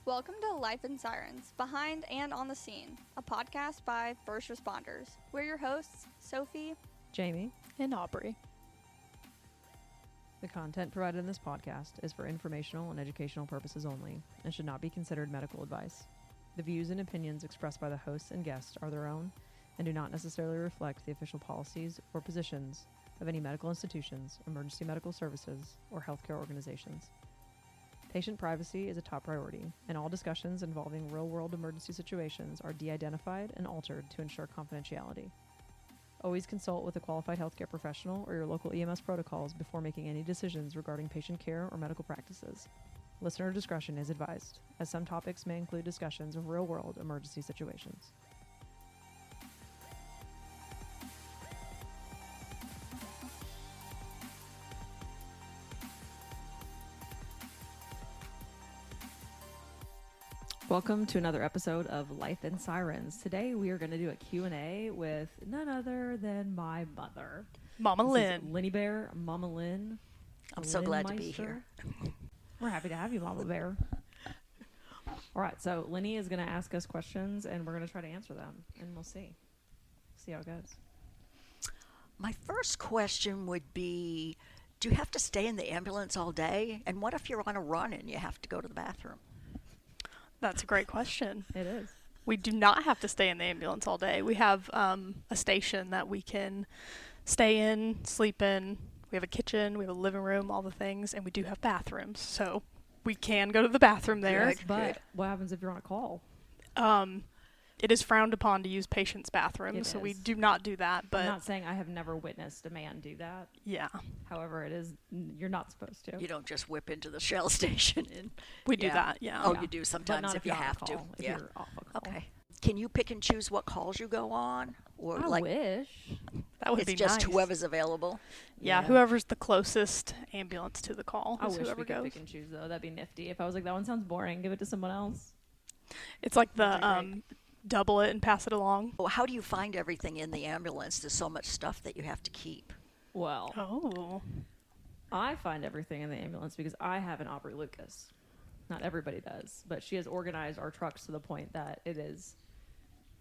Welcome to Life in Sirens, Behind and on the Scene, a podcast by first responders. We're your hosts, Sophie, Jamie, and Aubrey. The content provided in this podcast is for informational and educational purposes only and should not be considered medical advice. The views and opinions expressed by the hosts and guests are their own and do not necessarily reflect the official policies or positions of any medical institutions, emergency medical services, or healthcare organizations. Patient privacy is a top priority, and all discussions involving real-world emergency situations are de-identified and altered to ensure confidentiality. Always consult with a qualified healthcare professional or your local EMS protocols before making any decisions regarding patient care or medical practices. Listener discretion is advised, as some topics may include discussions of real-world emergency situations. Welcome to another episode of Life in Sirens. Today we are going to do a Q&A with none other than my mother. Mama Lynne. Lynne Bear, Mama Lynne. I'm so glad to be here. We're happy to have you, Mama Bear. All right, so Lynne is going to ask us questions, and we're going to try to answer them, and we'll see. See how it goes. My first question would be, do you have to stay in the ambulance all day? And what if you're on a run and you have to go to the bathroom? That's a great question. It is. We do not have to stay in the ambulance all day. We have a station that we can stay in, sleep in. We have a kitchen, we have a living room, all the things, and we do have bathrooms. So we can go to the bathroom there. Good. But what happens if you're on a call? It is frowned upon to use patients' bathrooms, so we do not do that. But I'm not saying I have never witnessed a man do that. Yeah. However, it is, you're not supposed to. You don't just whip into the Shell station. And, We do that, yeah. Oh, Yeah. you do But sometimes not if you you're on a have to. call, if Yeah. you're off a call. Okay. Can you pick and choose what calls you go on? Or I wish. That would it's be just nice. whoever's available? Yeah, whoever's the closest ambulance to the call I is wish whoever we could goes. pick and choose, though. That'd be nifty. If I was like, that one sounds boring, give it to someone else. It's like That'd be the double it and pass it along. Well, how do you find everything in the ambulance? There's so much stuff that you have to keep. Well, Oh. I find everything in the ambulance because I have an Aubrey Lucas. Not everybody does, but she has organized our trucks to the point that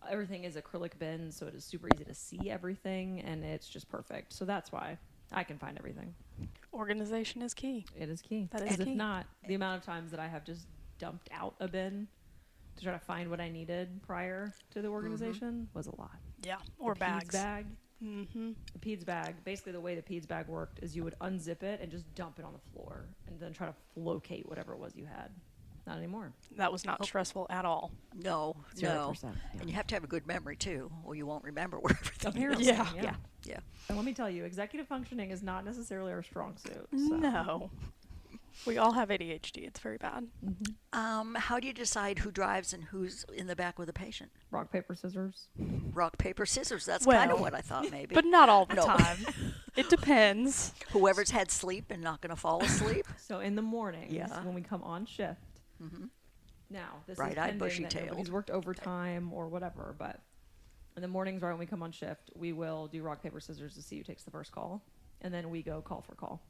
everything is acrylic bins, so it is super easy to see everything, and it's just perfect. So that's why I can find everything. Organization is key. It is key. That is Because key. if not, the amount of times that I have just dumped out a bin to try to find what I needed prior to the organization was a lot. Yeah, or The bags. Peds bag. Mm-hmm. The Peds bag, basically the way the Peds bag worked is you would unzip it and just dump it on the floor and then try to locate whatever it was you had. Not anymore. That was not stressful at all. No, 0%, no. yeah. And you have to have a good memory, too, or you won't remember where everything Apparently, is. Yeah. Yeah. And let me tell you, executive functioning is not necessarily our strong suit. So. No. We all have ADHD. It's very bad. How do you decide who drives and who's in the back with the patient? Rock, paper, scissors. Rock, paper, scissors. That's Well, kind of what I thought maybe. But not all the No. time. It depends. Whoever's had sleep and not going to fall asleep. So in the mornings, Yeah. when we come on shift, now this Bright-eyed, is pending that bushy-tailed. nobody's worked overtime or whatever, but in the mornings right when we come on shift, we will do rock, paper, scissors to see who takes the first call, and then we go call for call.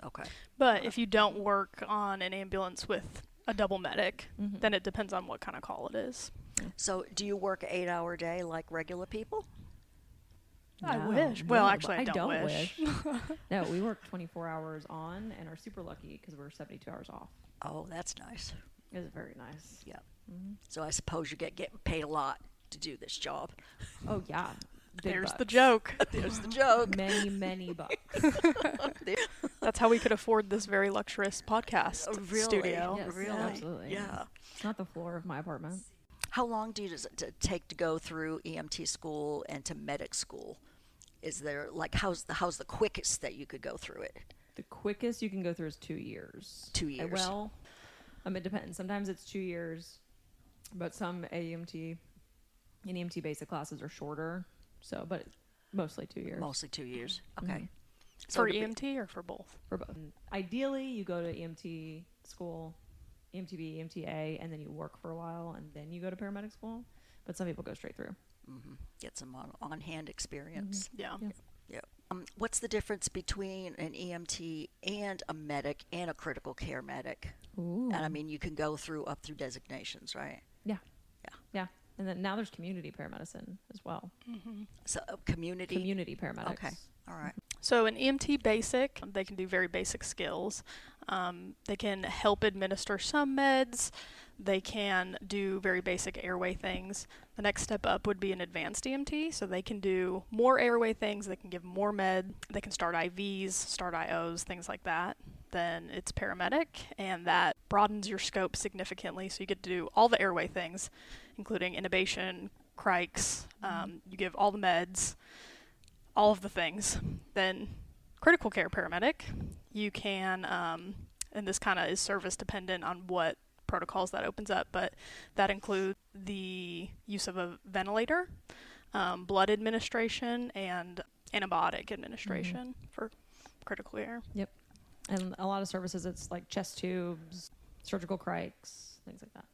Okay. But if you don't work on an ambulance with a double medic, Mhm. then it depends on what kind of call it is. So do you work an 8-hour day like regular people? I No, wish. Well, no, actually, I don't wish. No, we work 24 hours on and are super lucky because we're 72 hours off. Oh, that's nice. It's very nice. Yeah. Mhm. So I suppose you getting paid a lot to do this job. Oh, yeah. Big There's the bucks. joke. There's the joke. Many, many bucks. That's how we could afford this very luxurious podcast Really? studio. Yes, Really? absolutely. Yeah. It's not the floor of my apartment. How long does it take to go through EMT school and to medic school? Is there like how's the quickest that you could go through it? The quickest you can go through is 2 years. 2 years. Well, it depends. Sometimes it's 2 years, but some AEMT and EMT basic classes are shorter. So, but mostly 2 years. Mostly 2 years. Okay. Mhm. So For to be- EMT or for both? For both. Ideally, you go to EMT school, EMTB, EMTA, and then you work for a while, and then you go to paramedic school. But some people go straight through. Get some on-hand experience. Yeah. Yeah. Yep. What's the difference between an EMT and a medic and a critical care medic? Ooh. And I mean, you can go up through designations, right? Yeah. Yeah. Yeah. And then now there's community paramedicine as well. So community. Community paramedics. Okay. All right. So an EMT basic, they can do very basic skills. They can help administer some meds. They can do very basic airway things. The next step up would be an advanced EMT. So they can do more airway things. They can give more med. They can start IVs, start IOs, things like that. Then it's paramedic, and that broadens your scope significantly. So you get to do all the airway things, including intubation, crikes. You give all the meds, all of the things. Then critical care paramedic, you can, and this kind of is service dependent on what protocols that opens up, but that includes the use of a ventilator, blood administration, and antibiotic administration for critical care. Yep. And a lot of services, it's like chest tubes, surgical crikes, things like that.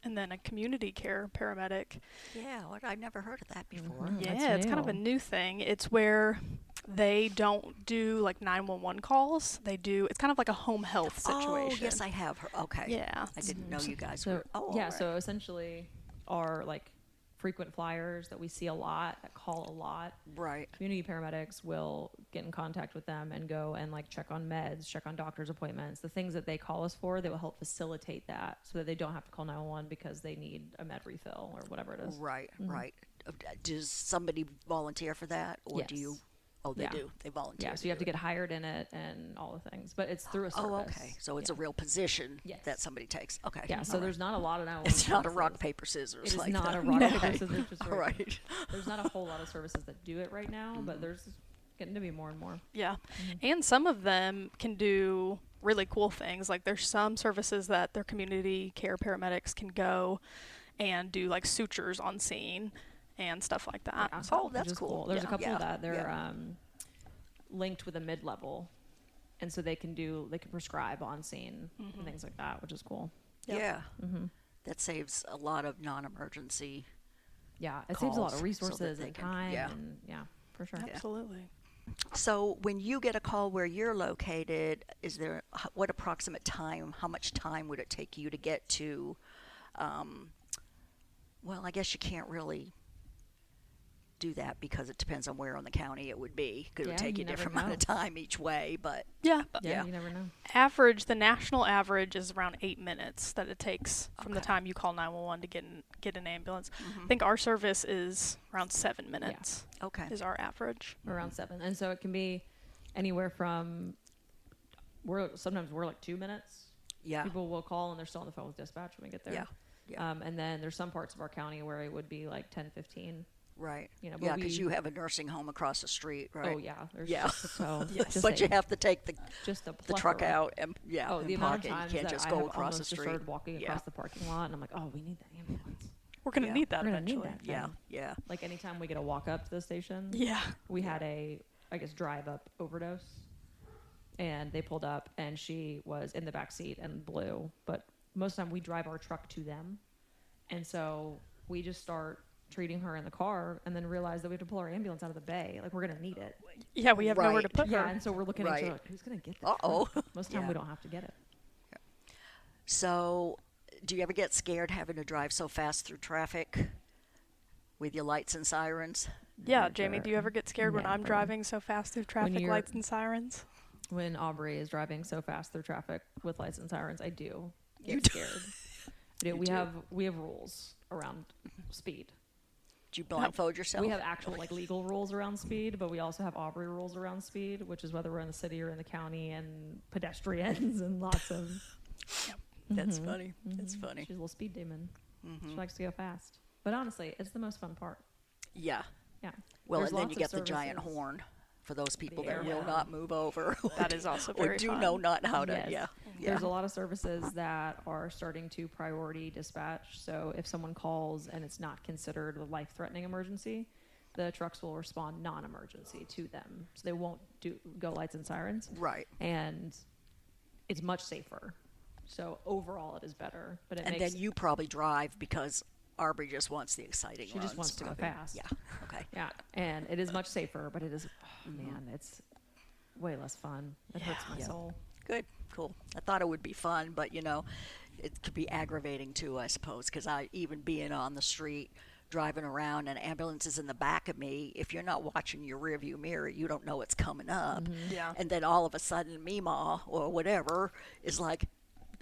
And then a community care paramedic. Yeah, I've never heard of that before. Mhm. That's Yeah, it's kind of new. a new thing. It's where they don't do like 911 calls. They do, it's kind of like a home health situation. Oh, yes, I have heard. Okay. Yeah. I didn't know you guys So were. Oh, yeah, all right. so essentially our like frequent flyers that we see a lot, that call a lot, Right. community paramedics will get in contact with them and go and like check on meds, check on doctor's appointments, the things that they call us for. They will help facilitate that so that they don't have to call 911 because they need a med refill or whatever it is. Right, right. Does somebody volunteer for that, or do Yes. you? Oh, they Yeah. do. They volunteer. Yeah, so you have to get hired in it and all the things, but it's through a service. Oh, okay. So it's Yeah. a real position Yes. that somebody takes. Okay. Yeah, so all right. there's not a lot of 911 It's not a services. rock paper scissors. It is like not that. a rock No. paper scissors All situation. right. There's not a whole lot of services that do it right now, but there's getting to be more and more. Yeah. And some of them can do really cool things. Like there's some services that their community care paramedics can go and do like sutures on scene and stuff like that. Yeah, Oh, which that's is cool. There's a Yeah, couple yeah, that they're yeah. linked with a mid-level, and so they can prescribe on scene and things like that, which is cool. Yep. Yeah. Mm-hmm. That saves a lot of non-emergency. Yeah, it saves a lot Calls of so resources that they and can- time, yeah. and yeah, for sure. Absolutely. So when you get a call where you're located, is there what approximate time? How much time would it take you to get to? Well, I guess you can't really do that because it depends on where in the county it would be. Because it would Yeah, take you you a never different amount of know. time each way. But Yeah. Yeah, Yeah. you never know. The national average is around 8 minutes that it takes from the Okay. time you call 911 to get an ambulance. I think our service is around 7 minutes okay, is our average. Around 7, and so it can be anywhere from sometimes we're like 2 minutes. yeah, People will call and they're still on the phone with dispatch when we get there. yeah, yeah, And then there's some parts of our county where it would be like 10, 15. right. You know, but Yeah, because we- you have a nursing home across the street, right? Oh yeah, there's Yeah. so Yes. just But a- you have to take the just a truck plethora. out and Oh, and the amount park of it. You times can't that just I go have across the almost just street. started walking Yeah. across the parking lot, and I'm like, oh, we need that ambulance. We're going to Yeah. need that We're gonna need eventually. that. Yeah, thing. yeah. Like anytime we get a walk up to the station, Yeah. we had a, I guess, drive up overdose, and they pulled up, and she was in the back seat and blew. But most of the time we drive our truck to them, and so we just start treating her in the car, and then realize that we have to pull our ambulance out of the bay. Like we're gonna need it. Yeah, we have nowhere to Right. put Yeah, her. and so we're looking at each Right. other like, who's gonna get this? Uh-oh. Most of the time Yeah. we don't have to get it. So, do you ever get scared having to drive so fast through traffic with your lights and sirens? Yeah, Jamie, do you ever get scared when I'm Never. driving so fast through traffic you're- lights and sirens? When Aubrey is driving so fast through traffic with lights and sirens, I do get You do. scared. I do. You We do. have rules around speed. Do you blindfold yourself? We have actual like legal rules around speed, but we also have Aubrey rules around speed, which is whether we're in the city or in the county, and pedestrians and lots of. That's Mhm. funny. That's Mhm. funny. She's a little speed demon. Mhm. She likes to go fast, but honestly, it's the most fun part. Yeah. Yeah. Well, There's and then lots you of get the giant services. horn for those people The that air will horn. not move over. That is also or very do fun. know not how to. Yes. Yeah. Yeah. There's a lot of services that are starting to priority dispatch. So if someone calls and it's not considered a life-threatening emergency, the trucks will respond non-emergency to them. So they won't go lights and sirens. Right. And it's much safer. So overall, it is better. But it And makes then you probably drive because Aubrey just wants the exciting She runs. just wants to go fast. Yeah. Okay. Yeah, and it is much safer, but it is, man, it's way less fun. It hurts my soul. Good. Cool. I thought it would be fun, but it could be aggravating too, I suppose, because even being on the street, driving around, and ambulance is in the back of me. If you're not watching your rearview mirror, you don't know it's coming up. Yeah. And then all of a sudden, Mima or whatever is like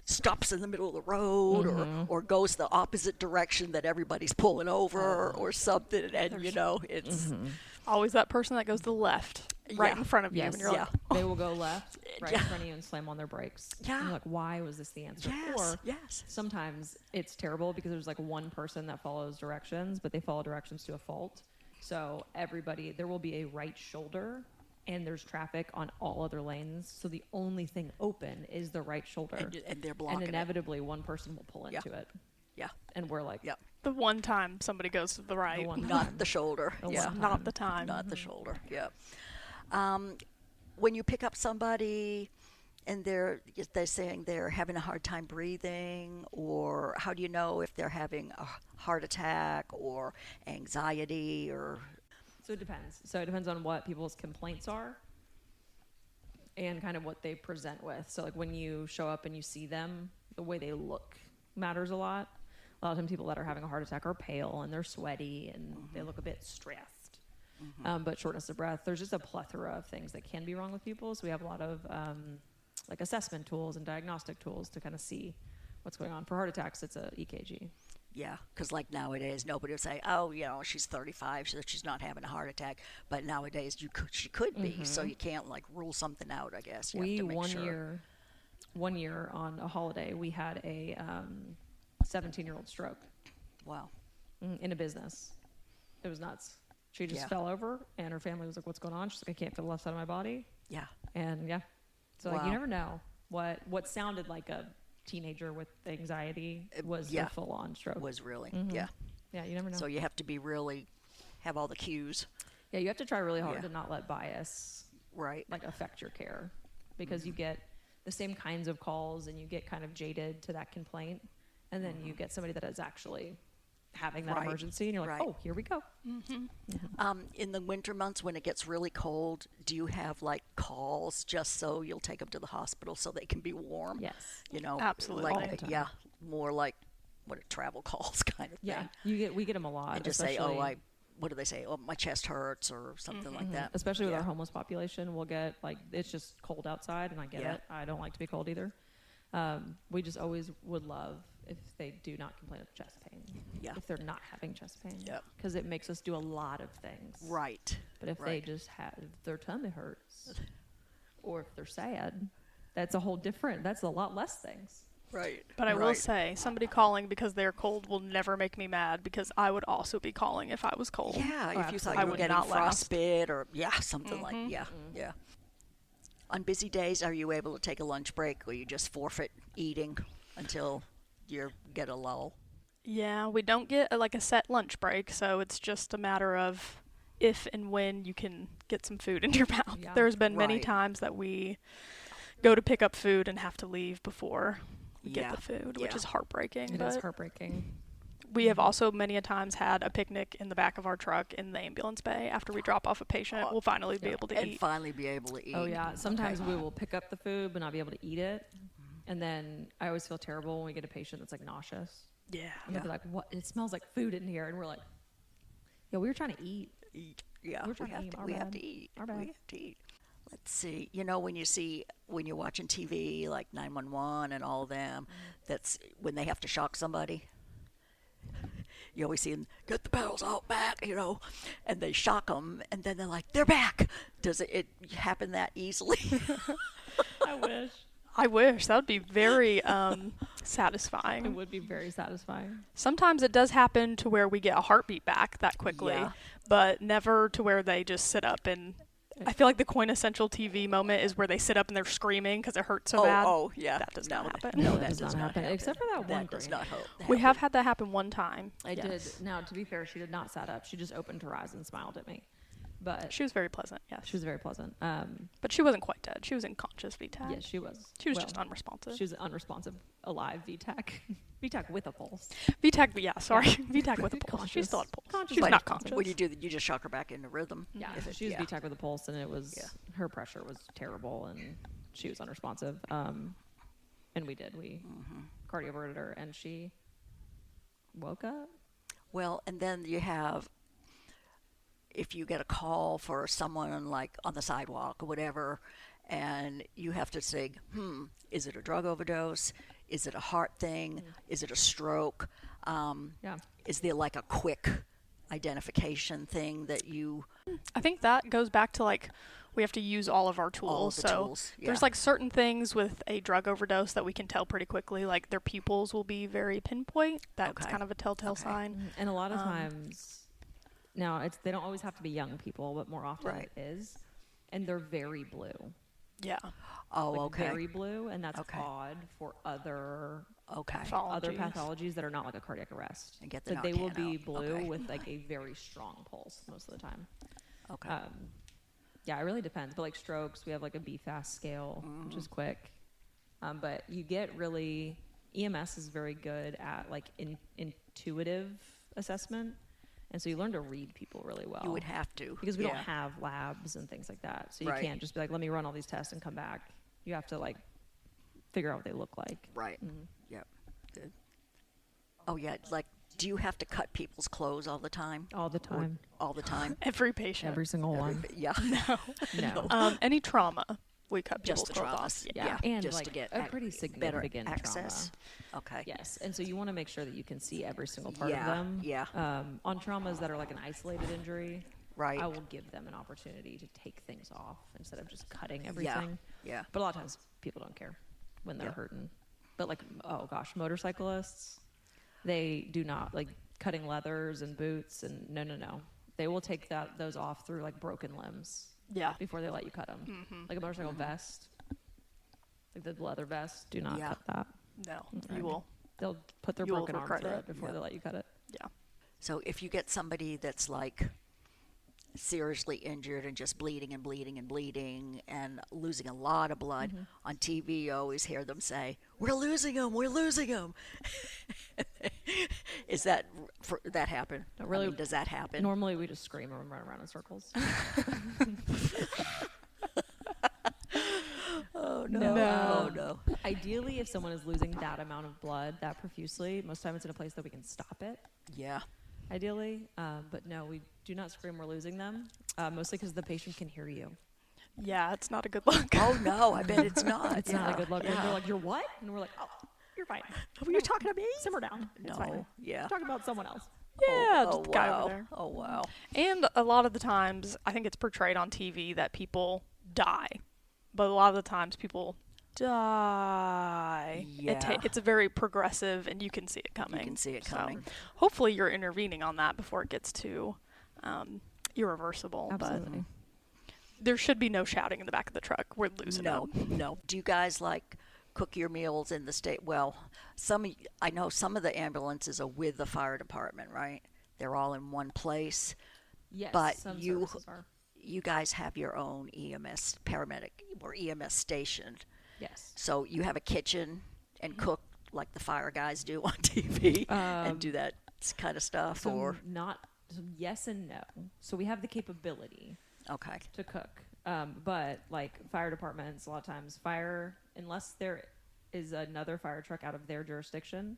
stops in the middle of the road or goes the opposite direction that everybody's pulling over or something, and it's Always that person that goes to the left, right Yeah. in front of you, Yes. and you're like, They will go left, right Yeah. in front of you, and slam on their brakes. Yeah. And you're like, why was this the answer? yes, Or yes, sometimes it's terrible because there's like one person that follows directions, but they follow directions to a fault. So there will be a right shoulder, and there's traffic on all other lanes. So the only thing open is the right shoulder. and they're blocking And it. inevitably one person will pull Yeah. into it. Yeah, And we're like, yeah, the one time somebody goes to the right, one not the shoulder. The Yeah, one not the time. not the shoulder. Yeah. When you pick up somebody and they're saying they're having a hard time breathing, or how do you know if they're having a heart attack or anxiety or So it depends. So it depends on what people's complaints are and kind of what they present with. So like when you show up and you see them, the way they look matters a lot. A lot of times people that are having a heart attack are pale and they're sweaty and they look a bit stressed. But shortness of breath, there's just a plethora of things that can be wrong with people. So we have a lot of like assessment tools and diagnostic tools to kind of see what's going on. For heart attacks, it's a EKG. Yeah, because like nowadays, nobody would say, "Oh, she's 35, so she's not having a heart attack." But nowadays, she could be. So you can't like rule something out. I guess you have We to make sure. one year on a holiday, we had a 17-year-old stroke Wow. in a business. It was nuts. She just Yeah. fell over, and her family was like, "What's going on?" She's like, "I can't feel the left side of my body." Yeah. And yeah, so like Wow. you never know what sounded like a teenager with anxiety was yeah. a full-on stroke. Was really. Mhm. Yeah. Yeah, you never know. So you have to be really have all the cues. Yeah, you have to try really hard Yeah. to not let bias Right. like affect your care, because you get the same kinds of calls and you get kind of jaded to that complaint, and then you get somebody that is actually having that Right. emergency, and you're like, Right. oh, here we go. In the winter months when it gets really cold, do you have like calls just so you'll take them to the hospital so they can be warm? Yes. Absolutely. Like, All the time. yeah, more like travel calls kind of Yeah, thing. we get them a lot. And just say, especially- what do they say? Oh, my chest hurts or something like that. especially with Yeah. our homeless population, we'll get like, it's just cold outside, and I get Yeah. it. I don't like to be cold either. We just always would love if they do not complain of chest pain. Yeah. If they're not having chest pain. Yep. Because it makes us do a lot of things. Right. But if they Right. just if their tummy hurts, or if they're sad, that's a lot less things. Right. But I will Right. say, somebody calling because they're cold will never make me mad, because I would also be calling if I was cold. Yeah, if you thought I you were would getting not last. frostbite or something like yeah. On busy days, are you able to take a lunch break, or you just forfeit eating until you get a lull? Yeah, we don't get a set lunch break, so it's just a matter of if and when you can get some food into your mouth. Yeah. There's been many Right. times that we go to pick up food and have to leave before we Yeah. get the food, which Yeah. is heartbreaking. It but is heartbreaking. we have also many a times had a picnic in the back of our truck in the ambulance bay. After we drop off a patient, we'll finally be able to And eat. finally be able to eat. Oh yeah. Sometimes Okay. we will pick up the food but not be able to eat it. And then I always feel terrible when we get a patient that's like nauseous. Yeah. And they'll be like, "What? It smells like food in here." And we're like, "Yeah, we were trying to eat." Eat. Yeah, We're trying to eat. Our we have bad. to eat. Our bad. We have to eat. Let's see. When you're watching TV, like 911 and all of them, that's when they have to shock somebody. You always see them get the pedals out back, and they shock them, and then they're like, they're back. Does it happen that easily? I wish. I wish. That would be very It satisfying. would be very satisfying. Sometimes it does happen to where we get a heartbeat back that quickly, Yeah. but never to where they just sit up and... I feel like the quintessential TV moment is where they sit up and they're screaming because it hurts so bad. Oh, yeah. That does not happen. No, That that does not happen, except for that one That does grade. not hope. We have had that happen one time. I Yes. did. Now, to be fair, she did not sat up. She just opened her eyes and smiled at me. But She was very pleasant, yes. she was very pleasant. But she wasn't quite dead. She was in conscious VTAC. Yes, she was. She was Well, just unresponsive. She was an unresponsive, alive VTAC. VTAC with a pulse. VTAC, yeah, sorry. VTAC with a pulse. She's still at pulse. Conscious, She's but not conscious. conscious. What you do, you just shock her back into rhythm. Yeah, If it- she was yeah. VTAC with a pulse, and it was her pressure was terrible, and she was unresponsive. And we cardioverted her, and she woke up. Well, and then you have, if you get a call for someone like on the sidewalk or whatever, and you have to say, is it a drug overdose? Is it a heart thing? Is it a stroke? Is there like a quick identification thing that you... I think that goes back to like we have to use all of our tools. All of the so tools, there's like certain things with a drug overdose that we can tell pretty quickly. Like their pupils will be very pinpoint. That's Okay. kind of a telltale sign. And a lot of times, now they don't always have to be young people, but more often Right. it is, and they're very blue. Yeah. Oh, Like okay. very blue, and that's Okay. odd for other Okay. other Pathologies. pathologies that are not like a cardiac arrest. And get the But they will Narcan be out. blue Okay. with like a very strong pulse most of the time. Okay. Yeah, it really depends. But like strokes, we have like a BFAST scale, which is quick. But you get really, EMS is very good at like intuitive assessment. And so you learn to read people really well. You would have to. Because we yeah. don't have labs and things like that. So you Right. can't just be like, let me run all these tests and come back. You have to like figure out what they look like. Right. Yep. Good. Oh, yeah. Like, do you have to cut people's clothes all the time? All the time. All the time? Every patient. Every single one. Yeah. No. Any trauma, we cut Just people's the clothes traumas. off. Yeah. Yeah, And just like to get a pretty better significant access. trauma. Okay. Yes. And so you want to make sure that you can see every single part Yeah, of them. yeah. On traumas that are like an isolated injury, Right. I will give them an opportunity to take things off instead of just cutting everything. Yeah. But a lot of times people don't care when they're Yeah. hurting. But like, oh gosh, motorcyclists, they do not like cutting leathers and boots and no. They will take those off through like broken limbs Yeah. before they let you cut them. Like a motorcycle vest, like the leather vest, do not Yeah. cut that. No, Okay. you will. They'll put their You will broken arm regret through it. it before Yeah. they let you cut it. Yeah. So if you get somebody that's like seriously injured and just bleeding and bleeding and bleeding and losing a lot of blood, on TV you always hear them say, we're losing them. Is that that happen? No, really- I mean, does that happen? Normally we just scream and run around in circles. Oh No. Oh no. Ideally, if someone is losing that amount of blood that profusely, most time it's in a place that we can stop it. Yeah. Ideally, but no, we do not scream we're losing them, mostly because the patient can hear you. Yeah, it's not a good look. Oh no, I bet it's not. It's not a good look. And Yeah. they're like, "You're what?" And we're like, "Oh, you're fine. Were you talking to me? Simmer down. It's fine. No. Yeah. We're talking about someone else." Yeah, Oh, just the guy wow. over there. Oh wow. And a lot of the times, I think it's portrayed on TV that people die, but a lot of the times people die. Yeah. It's a very progressive, and you can see it coming. You can see it So coming. hopefully, you're intervening on that before it gets too irreversible. Absolutely. But there should be no shouting in the back of the truck. We're losing No, them. no. Do you guys like cook your meals in the state? Well, I know some of the ambulances are with the fire department, right? They're all in one place. Yes, But some you- services are. You guys have your own EMS paramedic or EMS stationed. Yes. So you have a kitchen and cook like the fire guys do on TV and do that kind of stuff, So or yes and no. So we have the capability okay, to cook, but like fire departments, a lot of times unless there is another fire truck out of their jurisdiction,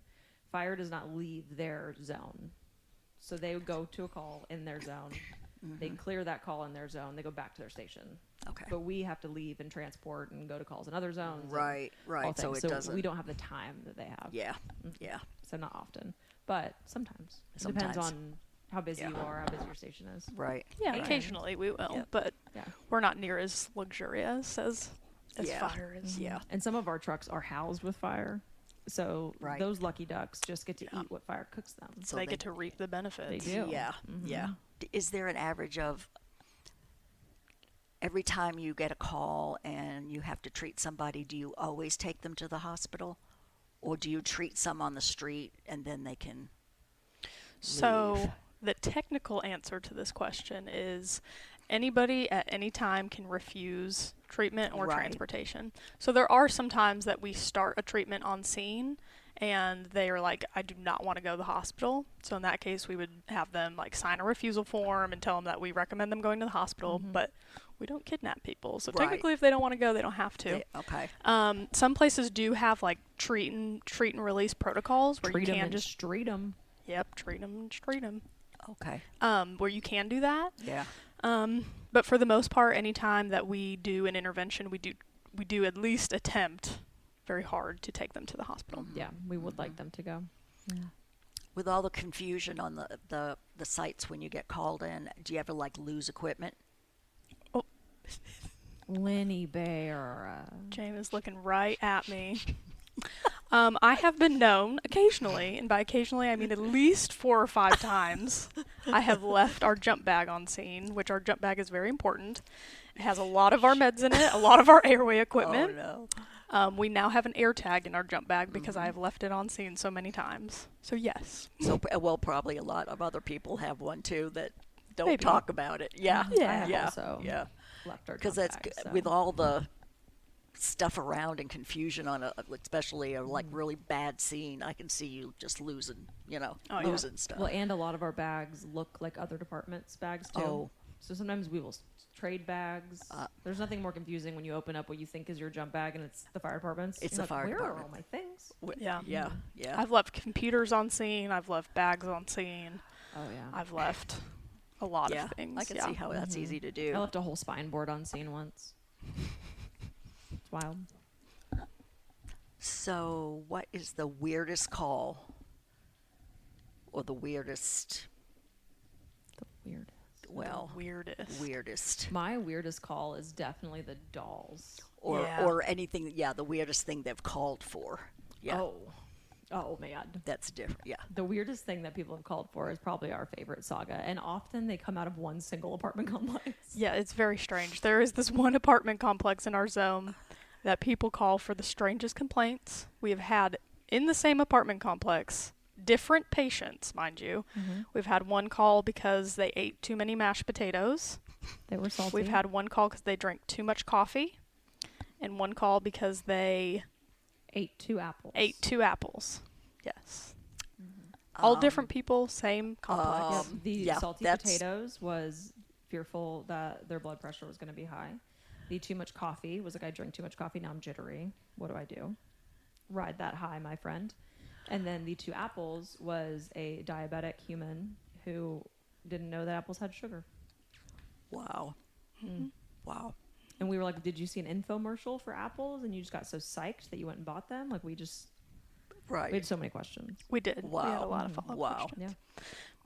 fire does not leave their zone. So they go to a call in their zone. They clear that call in their zone. They go back to their station. okay, But we have to leave and transport and go to calls in other zones. and right, all right. So things. it doesn't. we don't have the time that they have. Yeah, yeah. So not often, but sometimes. It Sometimes. depends on how busy Yeah. you are, how busy your station is. Right. Yeah, Right. occasionally we will, Yep. but Yeah. we're not near as luxurious as Yeah. fire is. Yeah. And some of our trucks are housed with fire. So Right. those lucky ducks just get to Yeah. eat what fire cooks them. So So they they- get to reap the benefits. They do. Yeah, yeah. Is there an average of every time you get a call and you have to treat somebody, do you always take them to the hospital? Or do you treat some on the street and then they can So leave? the technical answer to this question is anybody at any time can refuse treatment or Right. transportation. So there are some times that we start a treatment on scene and they are like, I do not want to go to the hospital. So in that case, we would have them like sign a refusal form and tell them that we recommend them going to the hospital, but we don't kidnap people. So Right. technically, if they don't want to go, they don't have to. Okay. Some places do have like treat and release protocols where Treat you 'em can and just street them. treat them and treat them. Okay. Where you can do that. Yeah. But for the most part, anytime that we do an intervention, we do at least attempt very hard to take them to the hospital. Yeah, we would like them to go. With all the confusion on the sites when you get called in, do you ever like lose equipment? Lenny Bear. Jaime is looking right at me. I have been known occasionally, and by occasionally I mean at least 4 or 5 times, I have left our jump bag on scene, which our jump bag is very important. It has a lot of our meds in it, a lot of our airway equipment. Oh, no. We now have an air tag in our jump bag because I have left it on scene so many times. So yes. So, well, probably a lot of other people have one too that don't Maybe. talk about it. Yeah. Yeah. I have Yeah. also Yeah. left our Because jump that's bag, so. with all the stuff around and confusion on especially a like really bad scene. I can see you just losing, Oh, yeah. losing stuff. Well, and a lot of our bags look like other departments' bags too. Oh. So sometimes we will trade bags. There's nothing more confusing when you open up what you think is your jump bag and it's the fire department's. It's You're the like, fire where department. are all my things? Yeah. Yeah. Yeah. I've left computers on scene. I've left bags on scene. Oh yeah. I've left a lot yeah. of things. I can see how that's easy to do. I left a whole spine board on scene once. It's wild. So, what is the weirdest call? Or the weirdest, Weird. well, Weirdest. weirdest. My weirdest call is definitely the dolls. Or Yeah. or anything, the weirdest thing they've called for. Yeah. Oh man. That's different. Yeah. The weirdest thing that people have called for is probably our favorite saga, and often they come out of one single apartment complex. Yeah, it's very strange. There is this one apartment complex in our zone that people call for the strangest complaints. We have had in the same apartment complex different patients, mind you. We've had one call because they ate too many mashed potatoes. They were salty. We've had one call because they drank too much coffee, and one call because they ate 2 apples. ate 2 apples. Yes. All different people, same complex. The Yeah, salty that's- potatoes was fearful that their blood pressure was going to be high. The too much coffee was like, I drink too much coffee, now I'm jittery. What do? Ride that high, my friend. And then the 2 apples was a diabetic human who didn't know that apples had sugar. Wow. Wow. And we were like, did you see an infomercial for apples? And you just got so psyched that you went and bought them? Like, we Right. had so many questions. We did. We had a Wow. lot of follow-up Wow. questions. Yeah.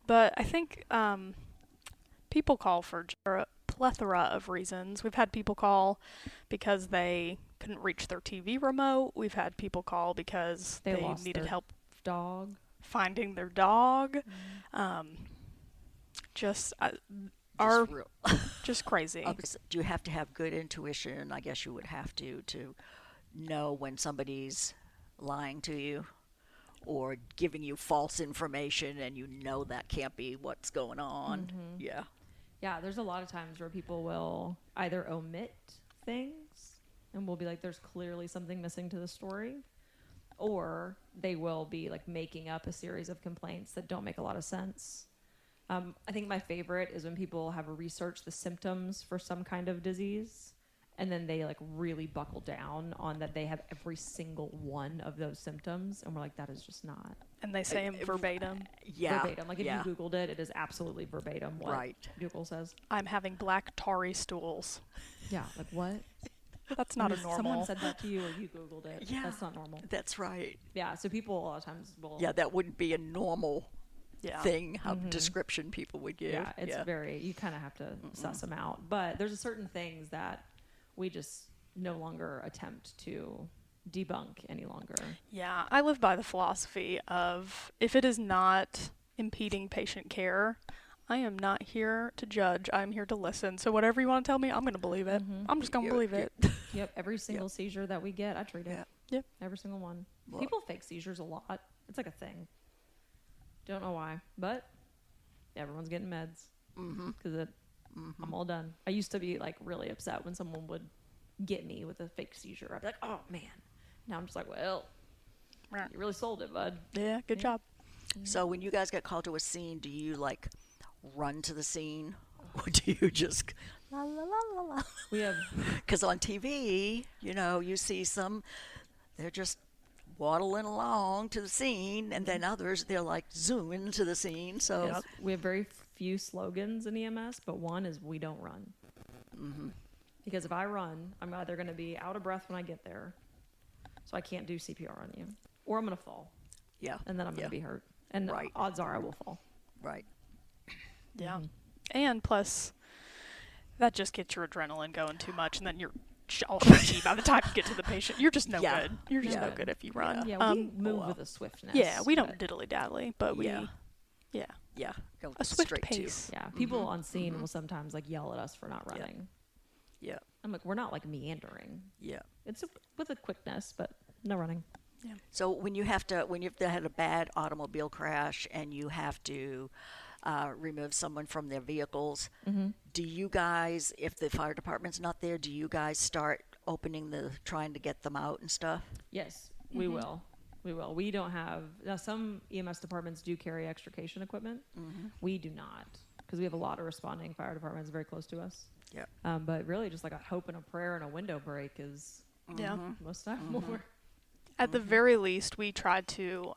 But I think people call for a plethora of reasons. We've had people call because they couldn't reach their TV remote. We've had people call because They they lost needed their help Dog. finding their dog. Just are Just real. just crazy. Do you have to have good intuition? I guess you would have to know when somebody's lying to you or giving you false information and you know that can't be what's going on. Yeah. Yeah, there's a lot of times where people will either omit things and we'll be like, there's clearly something missing to the story, or they will be like making up a series of complaints that don't make a lot of sense. I think my favorite is when people have researched the symptoms for some kind of disease and then they like really buckle down on that they have every single one of those symptoms, and we're like, that is just not And they say them verbatim. Yeah. verbatim. Like if yeah. you Googled it, it is absolutely verbatim what Right. Google says. I'm having black tarry stools. Yeah, like what? That's not a If normal. Someone said that to you or you Googled it. Yeah. That's not normal. That's right. Yeah, so people a lot of times will... Yeah, that wouldn't be a normal Yeah. thing, how description people would give. Yeah, it's very... You kind of have to suss them out. But there's certain things that we just no longer attempt to debunk any longer. Yeah, I live by the philosophy of if it is not impeding patient care, I am not here to judge. I'm here to listen. So whatever you want to tell me, I'm going to believe it. I'm just going to believe it. Yep, every single seizure that we get, I treat it. Yeah. Yep. Every single one. Well- People fake seizures a lot. It's like a thing. Don't know why, but everyone's getting meds because I'm all done. I used to be like really upset when someone would get me with a fake seizure. I'd be like, oh man. Now I'm just like, well, You really sold it, bud. Yeah, good Yeah. job. So when you guys get called to a scene, do you like run to the scene, or do you just la la la la la? We have Because on TV, you see some, they're just waddling along to the scene, and then others, they're like zooming to the scene. So yes, we have very few slogans in EMS, but one is we don't run. Because if I run, I'm either going to be out of breath when I get there, so I can't do CPR on you, or I'm going to fall, yeah, and then I'm going yeah, to be hurt. And Right. odds are I will fall. right. Yeah. And plus, that just gets your adrenaline going too much, and then you're all shaky by the time you get to the patient. You're just no Yeah. good. You're just Yeah. no good if you run. Yeah, we move with a swiftness. Yeah, we don't but- diddly daddly, but we, Yeah. yeah, Yeah, go a swift straight pace. Yeah, people on scene will sometimes like yell at us for not running. Yeah, I'm like, we're not like meandering. yeah. It's with a quickness, but no running. So when you've had a bad automobile crash and you have to remove someone from their vehicles, do you guys, if the fire department's not there, do you guys start trying to get them out and stuff? Yes, we will. We will. We don't have now. Some EMS departments do carry extrication equipment. We do not, because we have a lot of responding fire departments very close to us. Yeah. But really, just like a hope and a prayer and a window break is Yeah. most of the time more. At the very least, we try to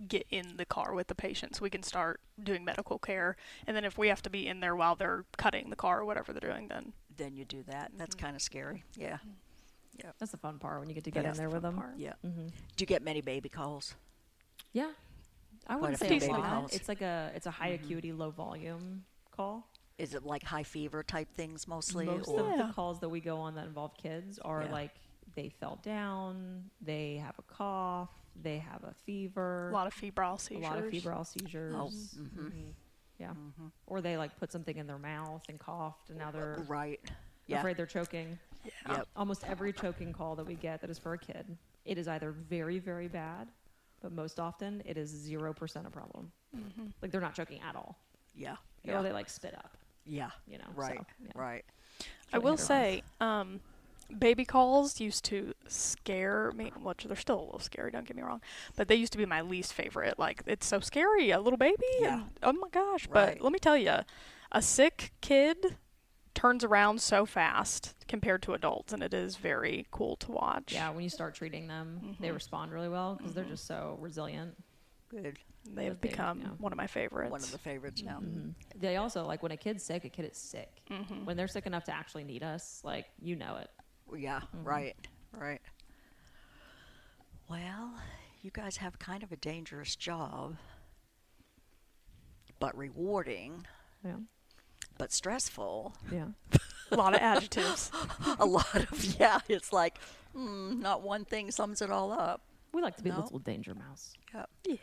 get in the car with the patient so we can start doing medical care. And then if we have to be in there while they're cutting the car or whatever they're doing, then You do that. That's kind of scary. Yeah, That's the fun part when you get to get in that's there the with fun them. part. yeah. Mm-hmm. Do you get many baby calls? Yeah, I Quite wouldn't a say few a baby lot. calls. It's like it's a high acuity, low volume call. Is it like high fever type things mostly? Most or? of Yeah. the calls that we go on that involve kids are Yeah. like they fell down, they have a cough, they have a fever, a lot of febrile seizures. a lot of febrile seizures. Oh, Yeah. Or they like put something in their mouth and coughed, and now they're right. Yeah. afraid they're choking. Yeah. Yep. Almost every choking call that we get that is for a kid, it is either very, very bad, but most often it is 0% a problem. Like they're not choking at all. Yeah. Or Yeah. they like spit up, Yeah. you know. Right. So, yeah. Right. I Really will hit or say, baby calls used to scare me. Well, they're still a little scary, don't get me wrong. But they used to be my least favorite. Like, it's so scary, a little baby. Yeah. And, oh my gosh. Right. But let me tell you, a sick kid turns around so fast compared to adults, and it is very cool to watch. Yeah, when you start treating them, they respond really well because they're just so resilient. Good. They have But they- become yeah. one of my favorites. One of the favorites now. They also, like, when a kid's sick, a kid is sick. When they're sick enough to actually need us, like, you know it. Yeah. Right. Right. Well, you guys have kind of a dangerous job, but rewarding, Yeah. but stressful. Yeah. A lot of adjectives. A lot of, yeah, it's like, not one thing sums it all up. We like to be a No. little danger mouse. Yep. Yeah.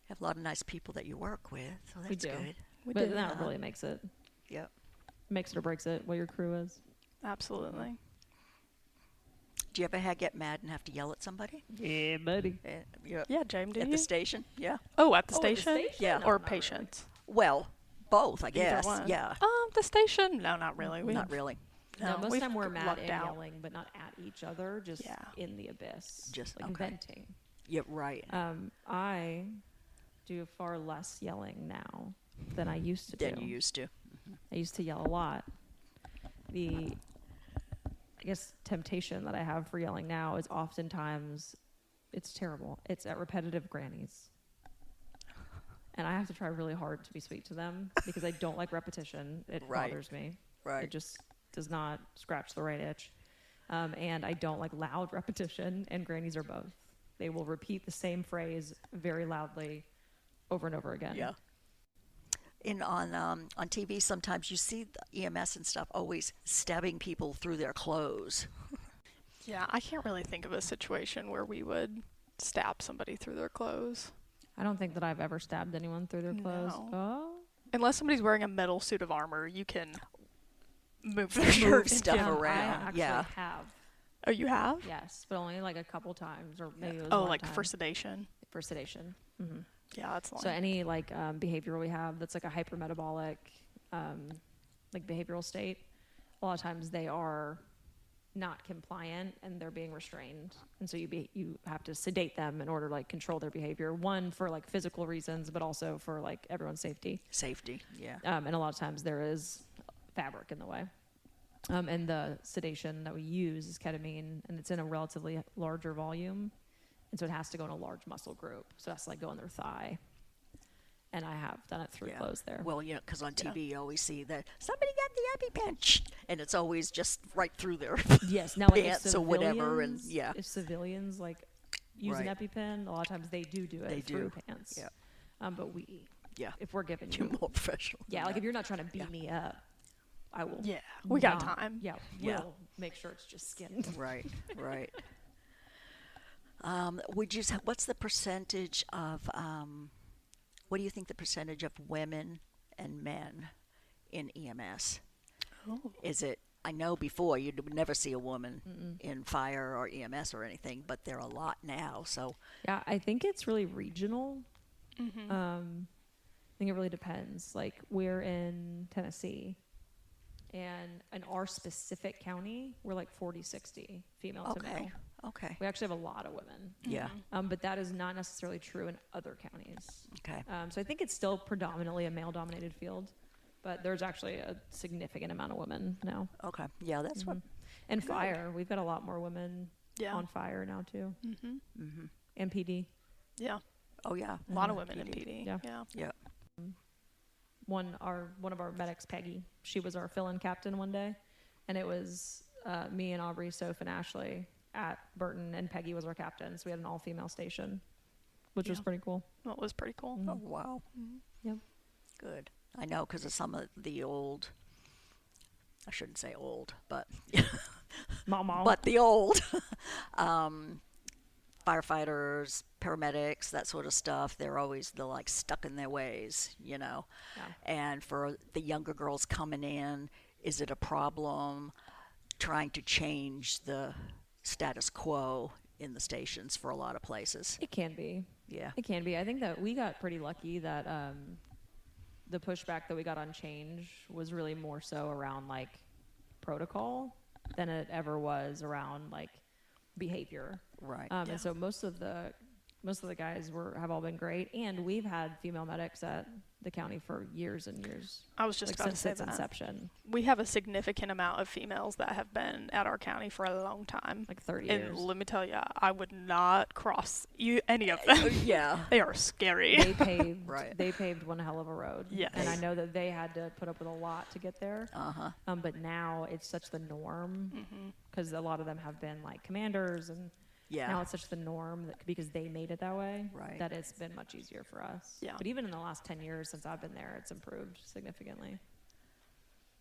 Have a lot of nice people that you work with, so that's We do. good. We But do. that really makes it. Yep. Makes it or breaks it, what your crew is. Absolutely. Do you ever get mad and have to yell at somebody? Yeah, buddy. Yeah. Yeah, James, do At you? the station? Yeah. Oh, at the Oh, at the station? station? Yeah. No, Or not really. patients? Well, both, I Either guess. one. Yeah. The station? No, not really. Not really. No, most of the we've time we're mad lucked and out. yelling, but not at each other, just Yeah. in the abyss. Just- like okay. venting. Yeah, right. I do far less yelling now than I used to Than do. you used to. I used to yell a lot. I guess, temptation that I have for yelling now is oftentimes, it's terrible. It's at repetitive grannies. And I have to try really hard to be sweet to them because I don't like repetition. It Right. bothers me. Right. It just does not scratch the right itch. And I don't like loud repetition, and grannies are both. They will repeat the same phrase very loudly over and over again. Yeah. On TV, sometimes you see the EMS and stuff always stabbing people through their clothes. Yeah, I can't really think of a situation where we would stab somebody through their clothes. I don't think that I've ever stabbed anyone through their clothes. No. Oh. Unless somebody's wearing a metal suit of armor, you can move their Move shirt. stuff into- around. I actually Yeah. have. Oh, you have? Yes, but only like a couple times, or maybe it was Oh, one like time. for sedation. For sedation. Hmm. Yeah, that's long. So any like behavioral we have that's like a hypermetabolic like behavioral state, a lot of times they are not compliant and they're being restrained, and so you have to sedate them in order to like control their behavior, one for like physical reasons but also for like everyone's safety. Yeah. And a lot of times there is fabric in the way. And the sedation that we use is ketamine, and it's in a relatively larger volume, and so it has to go in a large muscle group, so it has to like go in their thigh. And I have done it through clothes there. Well, because on TV you always see that somebody got the EpiPen, and it's always just right through their Yes, now like pants or whatever, and if civilians like use an EpiPen, a lot of times they do it through pants. Yeah. But if we're giving you're more professional. Yeah, like if you're not trying to beat me up, I will. Yeah, we got time. Yeah, we'll make sure it's just skin. Right. What's the percentage of? What do you think the percentage of women and men in EMS? Is it? I know before you would never see a woman in fire or EMS or anything, but there are a lot now. So yeah, I think it's really regional. I think it really depends. Like we're in Tennessee, and in our specific county, we're like 40-60 female to male. Okay. We actually have a lot of women. Yeah. But that is not necessarily true in other counties. Okay. So I think it's still predominantly a male-dominated field, but there's actually a significant amount of women now. Okay. Yeah, that's what. And fire, we've got a lot more women on fire now too. And PD. Yeah. Oh yeah. A lot of women in PD. Yeah. One of our medics, Peggy, she was our fill-in captain one day, and it was me and Aubrey, Soph, and Ashley at Burton, and Peggy was our captain, so we had an all-female station, which was pretty cool. That was pretty cool. Oh wow. Yep. Good. I know because of some of the old. I shouldn't say old, but Mama. but the old firefighters, paramedics, that sort of stuff. They're like stuck in their ways, Yeah. And for the younger girls coming in, is it a problem trying to change the status quo in the stations for a lot of places? It can be. Yeah. It can be. I think that we got pretty lucky that the pushback that we got on change was really more so around like protocol than it ever was around like behavior. Right. And so most of the guys have all been great, and we've had female medics at the county for years and years. I was just like about to since say its that. inception, We have a significant amount of females that have been at our county for a long time. like 30 And years. let me tell you, I would not cross any of them. Yeah. They are scary. They paved. Right. They paved one hell of a road. Yes. And I know that they had to put up with a lot to get there. Uh-huh. But now it's such the norm because a lot of them have been like commanders, and Yeah. now it's such the norm that because they made it that way, Right. that it's been much easier for us. Yeah. But even in the last 10 years since I've been there, it's improved significantly.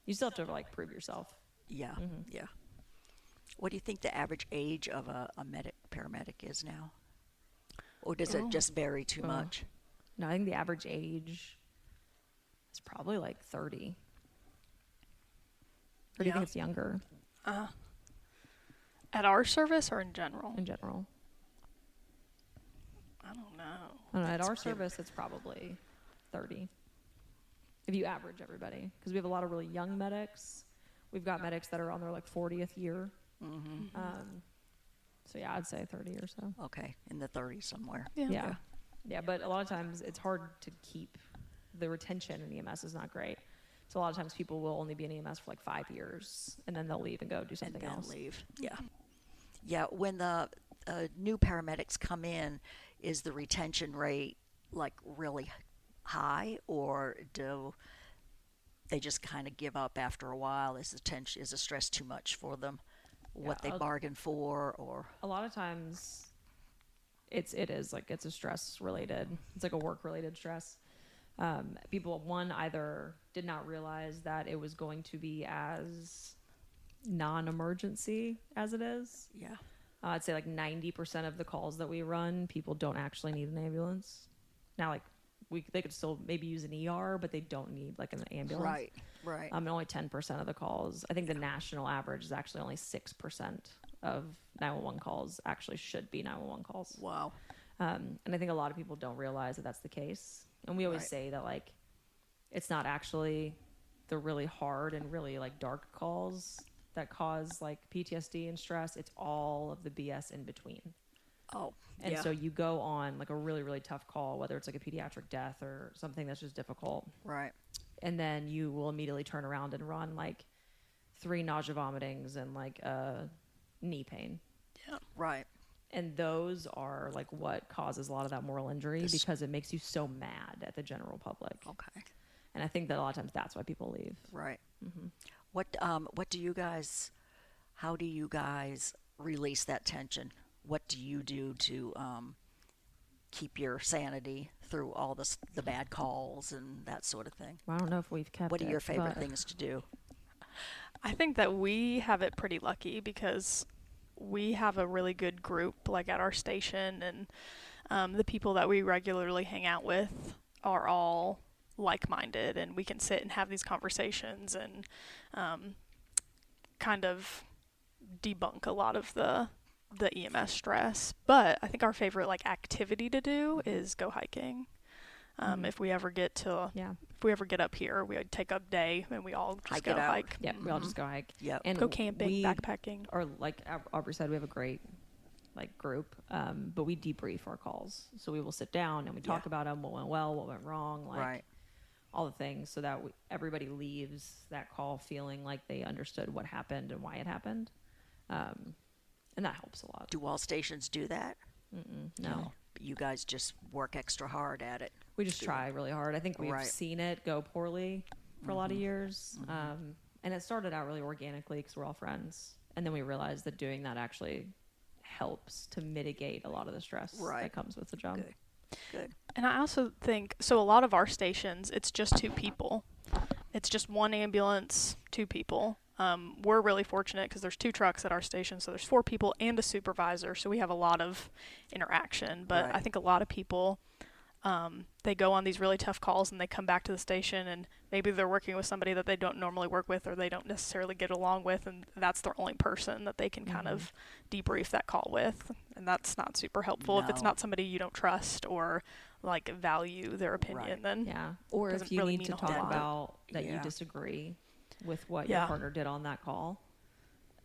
You still have to like prove yourself. Yeah. Yeah. What do you think the average age of a paramedic is now? Or does it just vary too much? No, I think the average age is probably like 30. Or do you think it's younger At our service or in general? in general? I don't know. I don't know, at our service, it's probably 30. If you average everybody. Because we have a lot of really young medics. We've got medics that are on their like 40th year. So yeah, I'd say 30 or so. Okay. In the 30s somewhere. Yeah. Yeah, but a lot of times it's hard to keep the retention in EMS is not great. So a lot of times people will only be in EMS for like 5 years, and then they'll leave and go do something and then else. leave. Yeah. Yeah. When the new paramedics come in, is the retention rate like really high, or do they just kind of give up after a while? Is the stress too much for them? What they bargained for, or A lot of times it is like it's a stress related. It's like a work related stress. People either did not realize that it was going to be as non-emergency as it is. yeah. I'd say like 90% of the calls that we run, people don't actually need an ambulance. Now, like they could still maybe use an ER, but they don't need like an ambulance. Right. And only 10% of the calls. I think the national average is actually only 6% of 911 calls actually should be 911 calls. Wow. And I think a lot of people don't realize that that's the case. And we always say that like it's not actually the really hard and really like dark calls that cause like PTSD and stress, it's all of the BS in between. Oh, And so you go on like a really, really tough call, whether it's like a pediatric death or something that's just difficult. Right. And then you will immediately turn around and run like 3 nausea vomitings and like knee pain. Yeah. Right. And those are like what causes a lot of that moral injury because it makes you so mad at the general public. Okay. And I think that a lot of times that's why people leave. Right. Mm-hmm. What do you guys, how do you guys release that tension? What do you do to keep your sanity through all the bad calls and that sort of thing? Well, I don't know if we've kept What are your favorite but things to do? I think that we have it pretty lucky because we have a really good group like at our station, and the people that we regularly hang out with are all like-minded, and we can sit and have these conversations and kind of debunk a lot of the EMS stress. But I think our favorite like activity to do is go hiking. If we ever get up here, we would take a day and we all just go hike. Yeah, we all just go hike. Yeah, and go camping, backpacking. Or like Aubrey said, we have a great like group, but we debrief our calls. So we will sit down and we talk about them, what went well, what went wrong, like all the things, so that everybody leaves that call feeling like they understood what happened and why it happened, and that helps a lot. Do all stations do that? No. You guys just work extra hard at it. We just try really hard. I think we've seen it go poorly for a lot of years. And it started out really organically because we're all friends. And then we realized that doing that actually helps to mitigate a lot of the stress that comes with the job. Good. And I also think, so a lot of our stations, it's just 2 people. It's just 1 ambulance, 2 people. We're really fortunate because there's 2 trucks at our station, so there's 4 people and a supervisor, so we have a lot of interaction. But I think a lot of people, they go on these really tough calls and they come back to the station, and maybe they're working with somebody that they don't normally work with or they don't necessarily get along with, and that's the only person that they can kind of debrief that call with. And that's not super helpful. If it's not somebody you don't trust or like value their opinion, then or if you really need to talk about that you disagree with what your partner did on that call,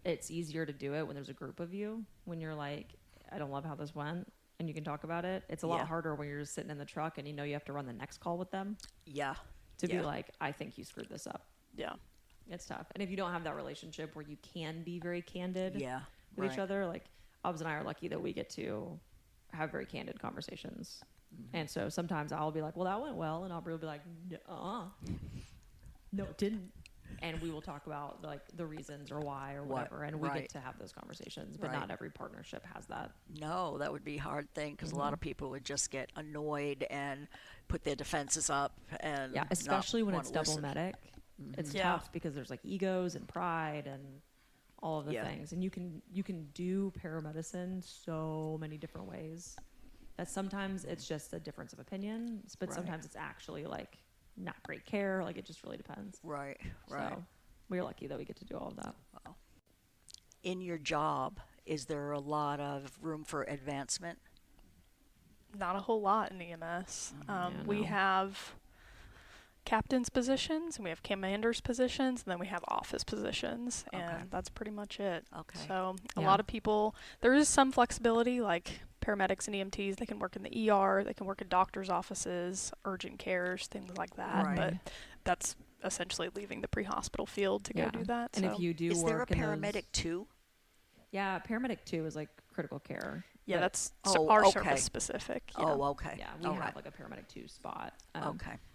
it's easier to do it when there's a group of you. When you're like, I don't love how this went, and you can talk about it. It's a lot harder when you're just sitting in the truck and you know you have to run the next call with them. To be like, I think you screwed this up. It's tough. And if you don't have that relationship where you can be very candid with each other, like Obbs and I are lucky that we get to have very candid conversations. And so sometimes I'll be like, well, that went well, and Aubrey will be like, no, it didn't. And we will talk about like the reasons or why or whatever, and we get to have those conversations. But not every partnership has that. No, that would be a hard thing because a lot of people would just get annoyed and put their defenses up. And especially when it's double medic, it's tough because there's like egos and pride and all of the things. And you can do paramedicine so many different ways. That sometimes it's just a difference of opinion, but sometimes it's actually like not great care. Like it just really depends. Right. So we're lucky that we get to do all of that. Wow. In your job, is there a lot of room for advancement? Not a whole lot in EMS. We have captain's positions, and we have commander's positions, and then we have office positions, and that's pretty much it. So a lot of people, there is some flexibility, like paramedics and EMTs, they can work in the ER, they can work in doctor's offices, urgent cares, things like that. But that's essentially leaving the pre-hospital field to go do that. And if you do is there a paramedic too? Yeah, paramedic too is like critical care. Yeah, that's our service specific. Yeah, we have like a paramedic 2 spot.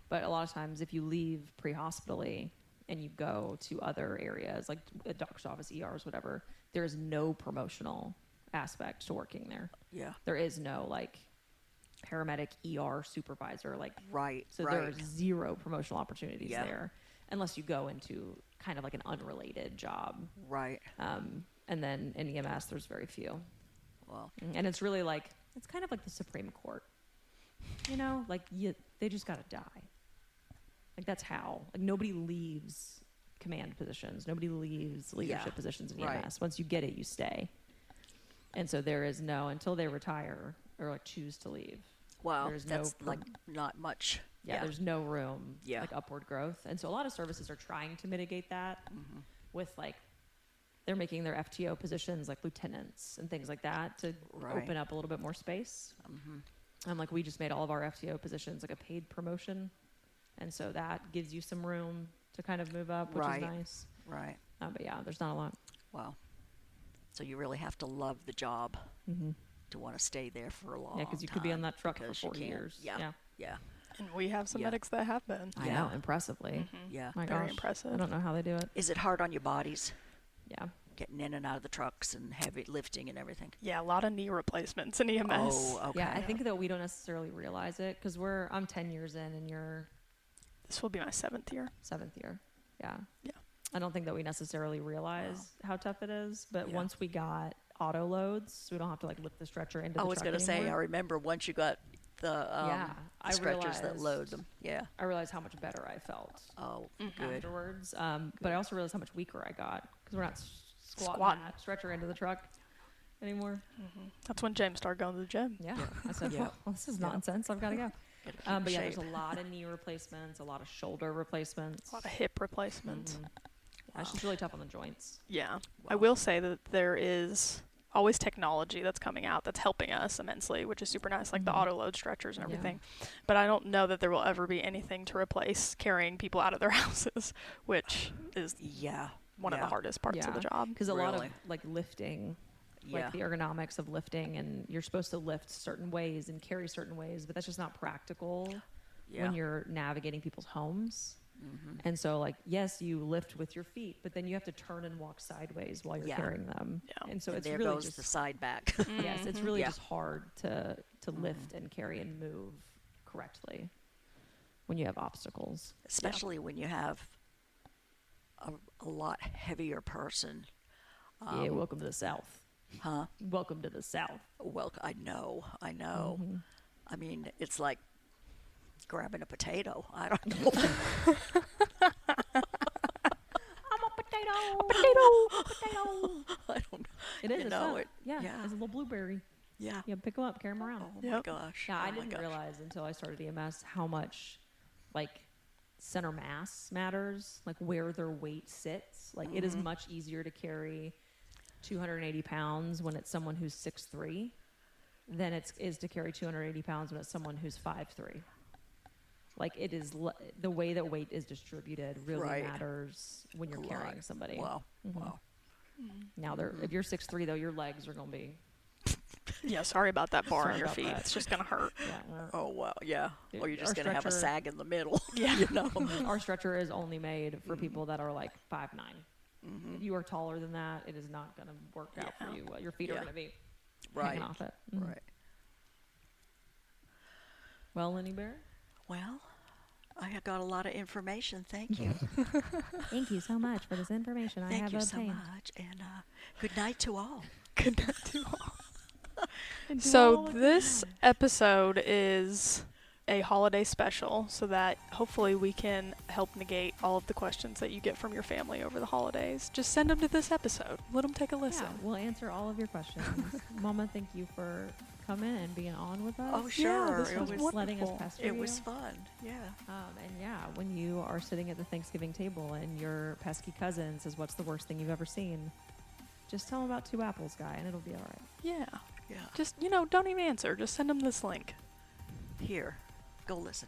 But a lot of times if you leave pre-hospitally and you go to other areas like a doctor's office, ERs, whatever, there's no promotional aspect to working there. There is no like paramedic ER supervisor, like so there are 0 promotional opportunities there unless you go into kind of like an unrelated job. And then in EMS there's very few. And it's really like, it's kind of like the Supreme Court, you know, like they just gotta die. Like that's how, like nobody leaves command positions, nobody leaves leadership positions in EMS. Once you get it, you stay. And so there is no, until they retire or like choose to leave. There's that's like not much. There's no room, like upward growth. And so a lot of services are trying to mitigate that with like they're making their FTO positions like lieutenants and things like that to open up a little bit more space. Like we just made all of our FTO positions like a paid promotion, and so that gives you some room to kind of move up, which is nice. Right. But yeah, there's not a lot. Wow. So you really have to love the job to want to stay there for a long time. Yeah, because you could be on that truck for 40 years. Yeah. And we have some medics that have been. I know, impressively. Yeah. My Very gosh, impressive. I don't know how they do it. Is it hard on your bodies? Yeah. Getting in and out of the trucks and heavy lifting and everything? Yeah, a lot of knee replacements in EMS. Oh, okay. Yeah, I think that we don't necessarily realize it because I'm 10 years in and you're This will be my 7th year. 7th year. Yeah. Yeah. I don't think that we necessarily realize how tough it is, but Yeah. once we got auto loads, we don't have to like lift the stretcher into the truck I was going to say, I anymore. remember once you got the I stretchers that load realized- them. Yeah. I realized how much better I felt Oh, good. afterwards. But I also realized how much weaker I got because we're not squatting Squatting. that stretcher into the truck anymore. That's when James started going to the gym. Yeah. I said, Yeah. well, this is nonsense. I've got to go. Gotta keep But yeah, shape. there's a lot of knee replacements, a lot of shoulder replacements. A lot of hip replacements. It's just really tough on the joints. Yeah. I will say that there is always technology that's coming out that's helping us immensely, which is super nice, like the auto load stretchers and Yeah. everything. But I don't know that there will ever be anything to replace carrying people out of their houses, which is one of the hardest parts of the job. Because a lot of Really? like lifting, Yeah. like the ergonomics of lifting, and you're supposed to lift certain ways and carry certain ways, but that's just not practical when you're navigating people's homes. And so, like, yes, you lift with your feet, but then you have to turn and walk sideways while you're Yeah. carrying them. Yeah. And so And it's there really goes just the side back. yes, it's really Yeah. just hard to lift and carry and move correctly when you have obstacles. Especially when you have a lot heavier person. Yeah, welcome to the South. Huh? Welcome to the South. Well, I know. I mean, it's like grabbing a potato. I don't know. I'm a potato. I don't know. It is. You It's know, tough. Yeah, yeah. it's a little blueberry. Yeah. Yeah, pick them up, carry them around. Oh my Yep. gosh. Yeah, Oh I my didn't gosh. realize until I started EMS how much, like, center mass matters, like where their weight sits. Like, it is much easier to carry 280 pounds when it's someone who's 6'3" than it is to carry 280 pounds when it's someone who's 5'3". Like, it is the way that weight is distributed really Right. matters when you're A carrying lot. somebody. Wow. Wow. Now, if you're 6'3", though, your legs are going to be Yeah, sorry about that bar Sorry on your about feet. that. It's just going to hurt. yeah. Oh, wow. Yeah. Dude, Or you're just our going to have a stretcher- sag in the middle. Yeah. You know? Our stretcher is only made for people that are like 5'9". If you are taller than that, it is not going to work out for Yeah. you. Your feet are Yeah. going to be Right. hanging off it. Mhm. Right. Well, Lynne Bear, Well, I have got a lot of information. Thank you. thank you so much for this information Thank you so much. And good night to all. Good night to all. So this episode is a holiday special so that hopefully we can help negate all of the questions that you get from your family over the holidays. Just send them to this episode. Let them take a listen. Yeah, we'll answer all of your questions. Mama, thank you for coming and being on with us. Oh, sure. this It was was letting us wonderful. pester It you. was fun. Yeah. And yeah, when you are sitting at the Thanksgiving table and your pesky cousin says, "What's the worst thing you've ever seen?" Just tell them about 2 apples, guy, and it'll be all right. Yeah. Yeah. Just, don't even answer. Just send them this link. Here. Go listen.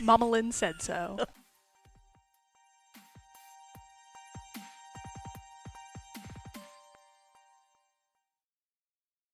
Mama Lynn said so.